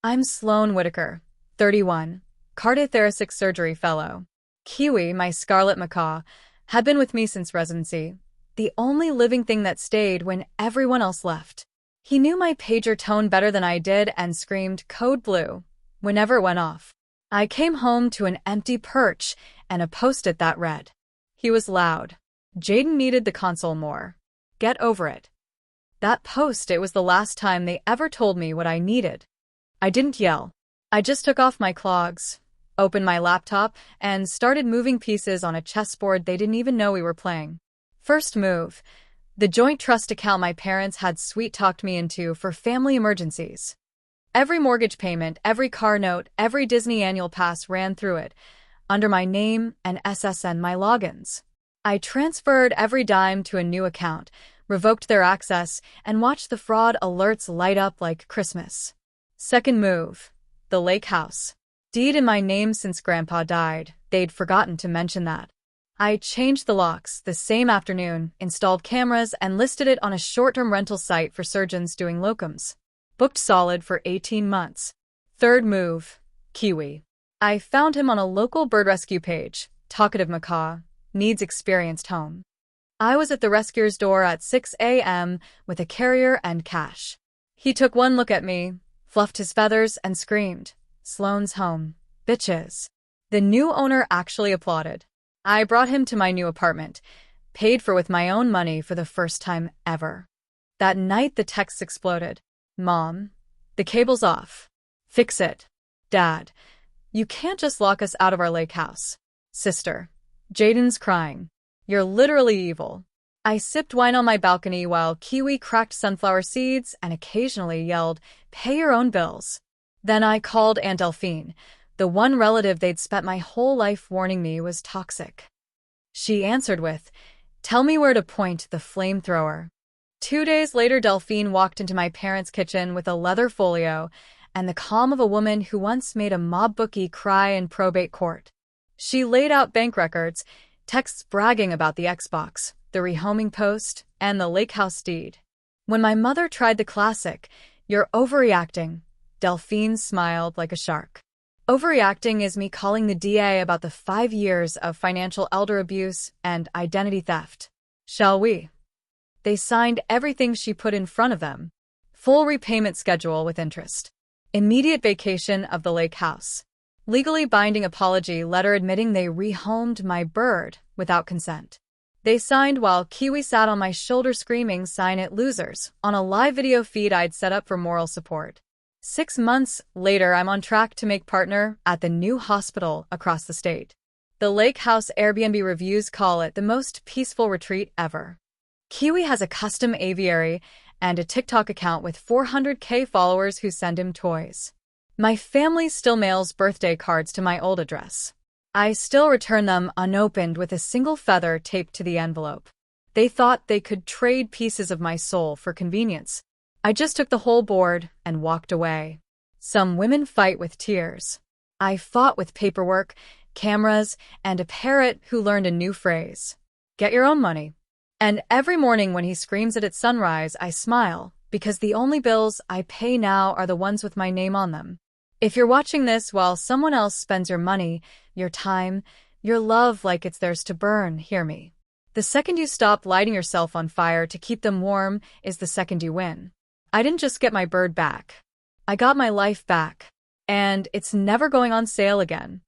I'm Sloan Whitaker, 31, cardiothoracic surgery fellow. Kiwi, my scarlet macaw, had been with me since residency, the only living thing that stayed when everyone else left. He knew my pager tone better than I did and screamed "Code Blue" whenever it went off. I came home to an empty perch and a post-it that read. He was loud. Jaden needed the console more. Get over it. That post-it was the last time they ever told me what I needed. I didn't yell. I just took off my clogs, opened my laptop, and started moving pieces on a chessboard they didn't even know we were playing. First move, the joint trust account my parents had sweet-talked me into for family emergencies. Every mortgage payment, every car note, every Disney annual pass ran through it, under my name and SSN my logins. I transferred every dime to a new account, revoked their access, and watched the fraud alerts light up like Christmas. Second move, the lake house. Deed in my name since Grandpa died, they'd forgotten to mention that. I changed the locks the same afternoon, installed cameras, and listed it on a short-term rental site for surgeons doing locums. Booked solid for 18 months. Third move, Kiwi. I found him on a local bird rescue page, talkative macaw, needs experienced home. I was at the rescuer's door at 6 a.m. with a carrier and cash. He took one look at me, fluffed his feathers, and screamed, "Sloan's home, bitches." The new owner actually applauded. I brought him to my new apartment, paid for with my own money for the first time ever. That night the texts exploded. Mom, the cable's off. Fix it. Dad, you can't just lock us out of our lake house. Sister, Jaden's crying. You're literally evil. I sipped wine on my balcony while Kiwi cracked sunflower seeds and occasionally yelled, "Pay your own bills." Then I called Aunt Delphine, the one relative they'd spent my whole life warning me was toxic. She answered with, "Tell me where to point the flamethrower." 2 days later, Delphine walked into my parents' kitchen with a leather folio and the calm of a woman who once made a mob bookie cry in probate court. She laid out bank records, texts bragging about the Xbox, the rehoming post, and the lake house deed. When my mother tried the classic, "You're overreacting," Delphine smiled like a shark. Overreacting is me calling the DA about the 5 years of financial elder abuse and identity theft. Shall we? They signed everything she put in front of them. Full repayment schedule with interest. Immediate vacation of the lake house. Legally binding apology letter admitting they rehomed my bird without consent. They signed while Kiwi sat on my shoulder screaming, "Sign it, losers," on a live video feed I'd set up for moral support. 6 months later, I'm on track to make partner at the new hospital across the state. The lake house Airbnb reviews call it the most peaceful retreat ever. Kiwi has a custom aviary and a TikTok account with 400K followers who send him toys. My family still mails birthday cards to my old address. I still return them unopened with a single feather taped to the envelope. They thought they could trade pieces of my soul for convenience. I just took the whole board and walked away. Some women fight with tears. I fought with paperwork, cameras, and a parrot who learned a new phrase. Get your own money. And every morning when he screams it at sunrise, I smile, because the only bills I pay now are the ones with my name on them. If you're watching this while someone else spends your money, your time, your love like it's theirs to burn, hear me. The second you stop lighting yourself on fire to keep them warm is the second you win. I didn't just get my bird back. I got my life back. And it's never going on sale again.